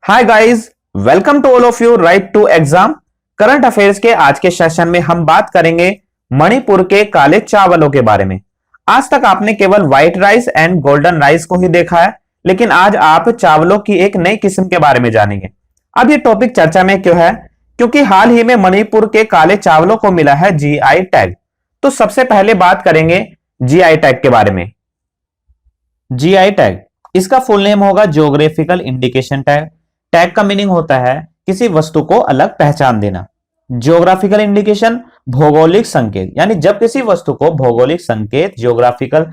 Hi guys, welcome to all of you right to exam. Current affairs के आज के session में हम बात करेंगे मणिपुर के काले चावलों के बारे में। आज तक आपने केवल white rice and golden rice को ही देखा है, लेकिन आज आप चावलों की एक नई किस्म के बारे में जानेंगे। अब ये टॉपिक चर्चा में क्यों है? क्योंकि हाल ही में मणिपुर के काले चावलों को मिला है जीआई टैग। तो सबसे पहले बात करेंगे जीआई टैग के बारे में। जीआई टैग, इसका फुल नेम होगा ज्योग्राफिकल इंडिकेशन टैग। टैग का मीनिंग होता है किसी वस्तु को अलग पहचान देना। ज्योग्राफिकल इंडिकेशन, भौगोलिक संकेत, यानी जब किसी वस्तु को भौगोलिक संकेत ज्योग्राफिकल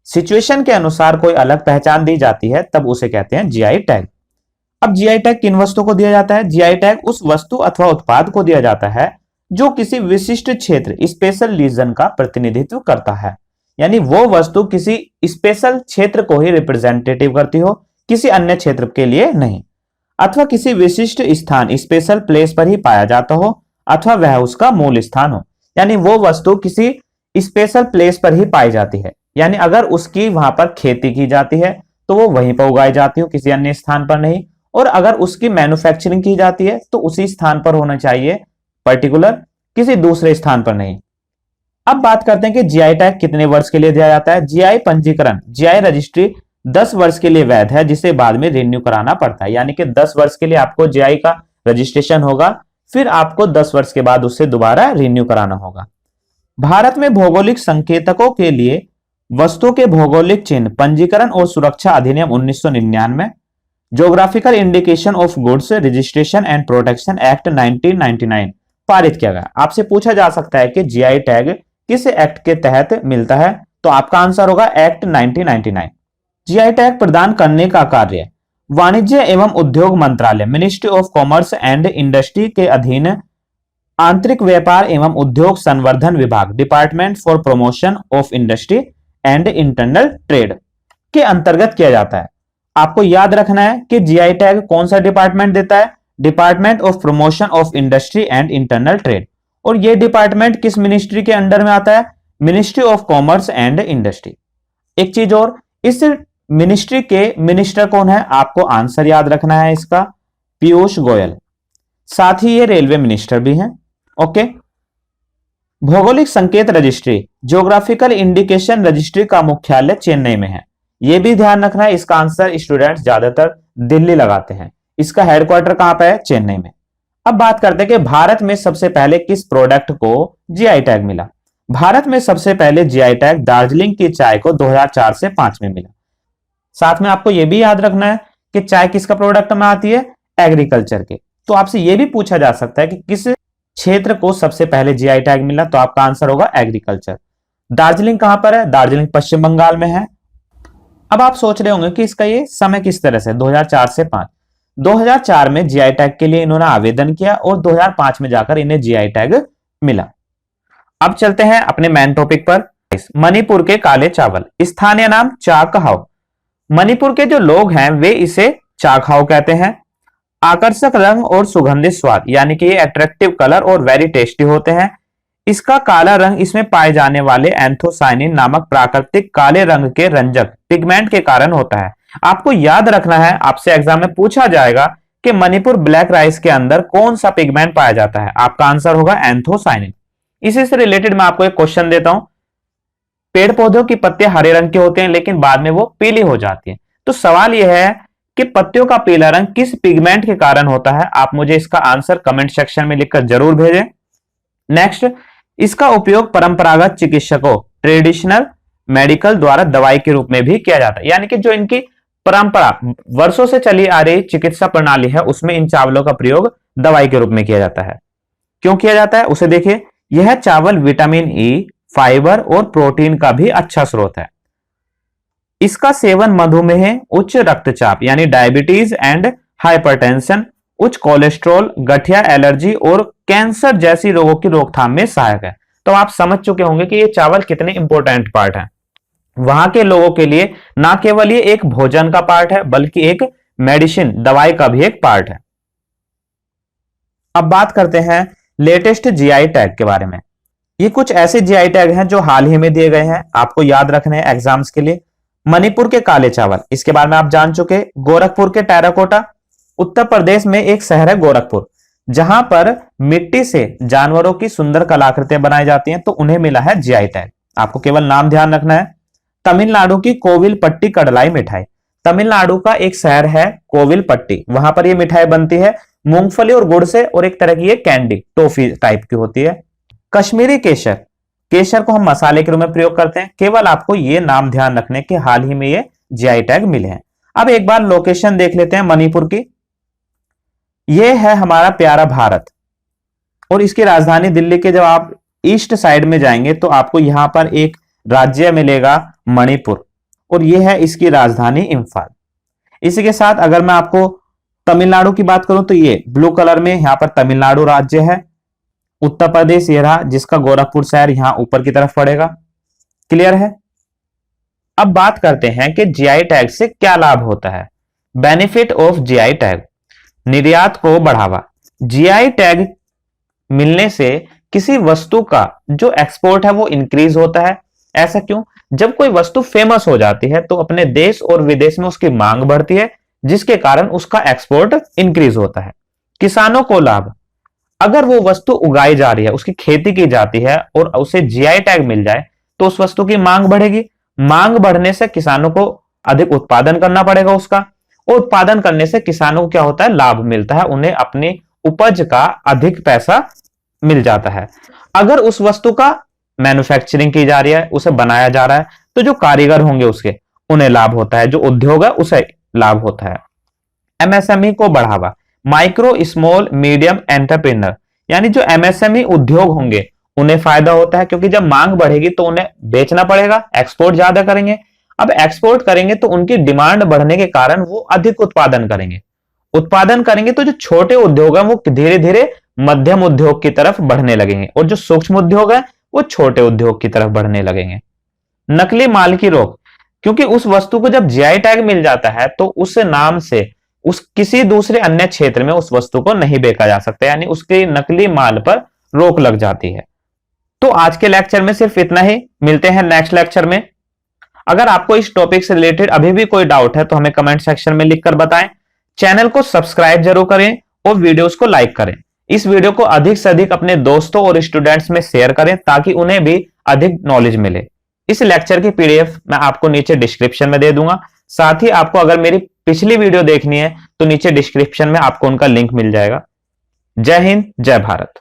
सिचुएशन के अनुसार कोई अलग पहचान दी जाती है तब उसे कहते हैं जीआई टैग। अब जीआई टैग किन वस्तु को दिया जाता है? जीआई टैग उस वस्तु अथवा उत्पाद को दिया जाता है जो किसी विशिष्ट क्षेत्र स्पेशल रीजन का प्रतिनिधित्व करता है, यानी वो वस्तु किसी स्पेशल क्षेत्र को ही रिप्रेजेंटेटिव करती हो, किसी अन्य क्षेत्र के लिए नहीं, अथवा किसी विशिष्ट स्थान स्पेशल प्लेस पर ही पाया जाता हो, अथवा वह उसका मूल स्थान हो, यानी वो वस्तु किसी स्पेशल प्लेस पर ही पाई जाती है। यानी अगर उसकी वहां पर खेती की जाती है तो वो वहीं पर उगाई जाती हो, किसी अन्य स्थान पर नहीं, और अगर उसकी मैन्युफैक्चरिंग की जाती है तो उसी स्थान पर होना चाहिए, पर्टिकुलर किसी दूसरे स्थान पर नहीं। अब बात करते हैं कि जीआई टैग कितने वर्ष के लिए दिया जाता है। जीआई पंजीकरण, जीआई रजिस्ट्री 10 वर्ष के लिए वैध है, जिसे बाद में रिन्यू कराना पड़ता है। यानी कि 10 वर्ष के लिए आपको जीआई का रजिस्ट्रेशन होगा, फिर आपको 10 वर्ष के बाद उससे दोबारा रिन्यू कराना होगा। भारत में भौगोलिक संकेतकों के लिए वस्तुओं के भौगोलिक चिन्ह पंजीकरण और सुरक्षा अधिनियम 1999, geographical indication of goods registration and protection act 1999 पारित किया गया। आपसे पूछा जा सकता है कि जीआई टैग किस एक्ट के तहत मिलता है, तो आपका आंसर होगा एक्ट 1999। जीआई टैग प्रदान करने का कार्य वाणिज्य एवं उद्योग मंत्रालय, ministry of commerce and industry के अधीन आंतरिक व्यापार एवं उद्योग संवर्धन विभाग, department for promotion of industry and internal trade के अंतर्गत किया जाता है। आपको याद रखना है कि जीआई टैग कौन सा डिपार्टमेंट देता है? Department of promotion of industry and internal trade. और यह डिपार्टमेंट किस मिनिस्ट्री के अंडर में आता है? Ministry of commerce and industry. एक चीज और, इस मिनिस्ट्री के मिनिस्टर कौन है? आपको आंसर याद रखना है इसका, पीयूष गोयल। साथ ही ये रेलवे मिनिस्टर भी हैं। ओके। भौगोलिक संकेत रजिस्ट्री, ज्योग्राफिकल इंडिकेशन रजिस्ट्री का मुख्यालय चेन्नई में है। यह भी ध्यान रखना है, इसका आंसर स्टूडेंट्स ज्यादातर दिल्ली लगाते हैं। इसका हेडक्वार्टर कहां पर है? चेन्नई में। अब बात करते हैं कि भारत में सबसे पहले किस प्रोडक्ट को जीआई टैग मिला। भारत में सबसे पहले जीआई टैग दार्जिलिंग की चाय को 2004 से 5 में मिला। साथ में आपको यह भी याद रखना है कि चाय किसका प्रोडक्ट में आती है? एग्रीकल्चर के। तो आपसे यह भी पूछा जा सकता है कि किस क्षेत्र को सबसे पहले जीआई टैग मिला, तो आपका आंसर होगा एग्रीकल्चर। दार्जिलिंग कहां पर है? दार्जिलिंग पश्चिम बंगाल में है। अब आप सोच रहे होंगे कि इसका ये समय किस तरह से, 2004 से 5। 2004 में जीआई टैग के लिए इन्होंने आवेदन किया और 2005 में जाकर इन्हें जीआई टैग मिला। अब चलते हैं अपने मेन टॉपिक पर। मणिपुर के काले चावल, स्थानीय नाम चाकहाव। मणिपुर के जो लोग हैं वे इसे चाकहाव कहते हैं। आकर्षक रंग और सुगंधित स्वाद, यानी कि ये अट्रैक्टिव कलर और वेरी टेस्टी होते हैं। इसका काला रंग इसमें पाए जाने वाले एंथोसाइनिन नामक प्राकृतिक काले रंग के रंजक पिगमेंट के कारण होता है। आपको याद रखना है, आपसे एग्जाम में पूछा जाएगा कि मणिपुर ब्लैक राइस के अंदर कौन सा पिगमेंट पाया जाता है। आपका आंसर होगा एंथोसाइनिन। इसी से रिलेटेड मैं आपको एक क्वेश्चन देता हूं। पेड़ पौधों की पत्तियां हरे रंग के होते हैं लेकिन बाद में वो पीली हो जाती हैं। तो सवाल यह है कि पत्तियों का पीला रंग किस पिगमेंट के कारण होता है? आप मुझे इसका आंसर कमेंट सेक्शन में लिखकर जरूर भेजें। नेक्स्ट, इसका उपयोग परंपरागत चिकित्सकों, ट्रेडिशनल मेडिकल द्वारा दवाई के रूप में भी किया जाता है। यानी कि जो इनकी परंपरा वर्षों से चली आ रही चिकित्सा प्रणाली है उसमें इन चावलों का प्रयोग दवाई के रूप में किया जाता है। क्यों किया जाता है उसे देखिए। यह चावल विटामिन ई, फाइबर और प्रोटीन का भी अच्छा स्रोत है। इसका सेवन मधुमेह, उच्च रक्तचाप यानी डायबिटीज एंड हाइपरटेंशन, उच्च कोलेस्ट्रॉल, गठिया, एलर्जी और कैंसर जैसी रोगों की रोकथाम में सहायक है। तो आप समझ चुके होंगे कि ये चावल कितने इंपॉर्टेंट पार्ट है वहां के लोगों के लिए। ना केवल ये एक भोजन का पार्ट है बल्कि एक मेडिसिन, दवाई का भी एक पार्ट है। अब बात करते हैं लेटेस्ट जीआई टैग के बारे में। ये कुछ ऐसे जीआई टैग हैं जो हाल ही में दिए गए हैं, आपको याद रखने हैं एग्जाम्स के लिए। मणिपुर के काले चावल, इसके बारे में आप जान चुके। गोरखपुर के टेराकोटा, उत्तर प्रदेश में एक शहर है गोरखपुर, जहां पर मिट्टी से जानवरों की सुंदर कलाकृतियां बनाई जाती हैं, तो उन्हें मिला है जीआई टैग। आपको केवल नाम ध्यान रखना है। तमिलनाडु की कोविलपट्टी कड़लाई मिठाई, तमिलनाडु का एक शहर है कोविलपट्टी, वहां पर यह मिठाई बनती है मूंगफली और गुड़ से, और एक तरह की ये कैंडी टॉफी टाइप की होती है। कश्मीरी केसर, केसर को हम मसाले के रूप में प्रयोग करते हैं। केवल आपको ये नाम ध्यान रखने के हाल ही में ये जीआई टैग मिले हैं। अब एक बार लोकेशन देख लेते हैं मणिपुर की। ये है हमारा प्यारा भारत, और इसकी राजधानी दिल्ली के जब आप ईस्ट साइड में जाएंगे तो आपको यहां पर एक राज्य मिलेगा मणिपुर, और यह है इसकी राजधानी इम्फाल। इसी के साथ अगर मैं आपको तमिलनाडु की बात करूं तो ये ब्लू कलर में यहां पर तमिलनाडु राज्य है। उत्तर प्रदेश ये रहा, जिसका गोरखपुर शहर यहां ऊपर की तरफ पड़ेगा। क्लियर है। अब बात करते हैं कि जीआई टैग से क्या लाभ होता है। बेनिफिट ऑफ जीआई टैग, निर्यात को बढ़ावा। जीआई टैग मिलने से किसी वस्तु का जो एक्सपोर्ट है वो इंक्रीज होता है। ऐसा क्यों? जब कोई वस्तु फेमस हो जाती है तो अपने देश और विदेश में उसकी मांग बढ़ती है, जिसके कारण उसका एक्सपोर्ट इंक्रीज होता है। किसानों को लाभ, अगर वो वस्तु उगाई जा रही है, उसकी खेती की जाती है और उसे जीआई टैग मिल जाए तो उस वस्तु की मांग बढ़ेगी। मांग बढ़ने से किसानों को अधिक उत्पादन करना पड़ेगा उसका, और उत्पादन करने से किसानों को क्या होता है? लाभ मिलता है, उन्हें अपनी उपज का अधिक पैसा मिल जाता है। अगर उस वस्तु का मैन्युफैक्चरिंग की जा रही है, उसे बनाया जा रहा है, तो जो कारीगर होंगे उसके उन्हें लाभ होता है, जो उद्योग है उसे लाभ होता है। एमएसएमई को बढ़ावा, माइक्रो स्मॉल मीडियम एंटरप्रेन्योर, यानी जो एमएसएमई उद्योग होंगे उन्हें फायदा होता है, क्योंकि जब मांग बढ़ेगी तो उन्हें बेचना पड़ेगा, एक्सपोर्ट ज्यादा करेंगे। अब एक्सपोर्ट करेंगे तो उनकी डिमांड बढ़ने के कारण वो अधिक उत्पादन करेंगे। उत्पादन करेंगे तो जो छोटे उद्योग हैं वो धीरे धीरे मध्यम उद्योग की तरफ बढ़ने लगेंगे, और जो सूक्ष्म उद्योग है वो छोटे उद्योग की तरफ बढ़ने लगेंगे। नकली माल की रोक, क्योंकि उस वस्तु को जब जीआई टैग मिल जाता है तो उस नाम से उस किसी दूसरे अन्य क्षेत्र में उस वस्तु को नहीं बेचा जा सकता, यानी उसके नकली माल पर रोक लग जाती है। तो आज के लेक्चर में सिर्फ इतना ही, मिलते हैं नेक्स्ट लेक्चर में। अगर आपको इस टॉपिक से रिलेटेड अभी भी कोई डाउट है तो हमें कमेंट सेक्शन में लिखकर बताएं। चैनल को सब्सक्राइब जरूर करें और वीडियोस को लाइक करें। इस वीडियो को अधिक से अधिक अपने दोस्तों और स्टूडेंट्स में शेयर करें ताकि उन्हें भी अधिक नॉलेज मिले। इस लेक्चर की पीडीएफ मैं आपको नीचे डिस्क्रिप्शन में दे दूंगा। साथ ही आपको अगर मेरी पिछली वीडियो देखनी है तो नीचे डिस्क्रिप्शन में आपको उनका लिंक मिल जाएगा। जय हिंद, जय भारत।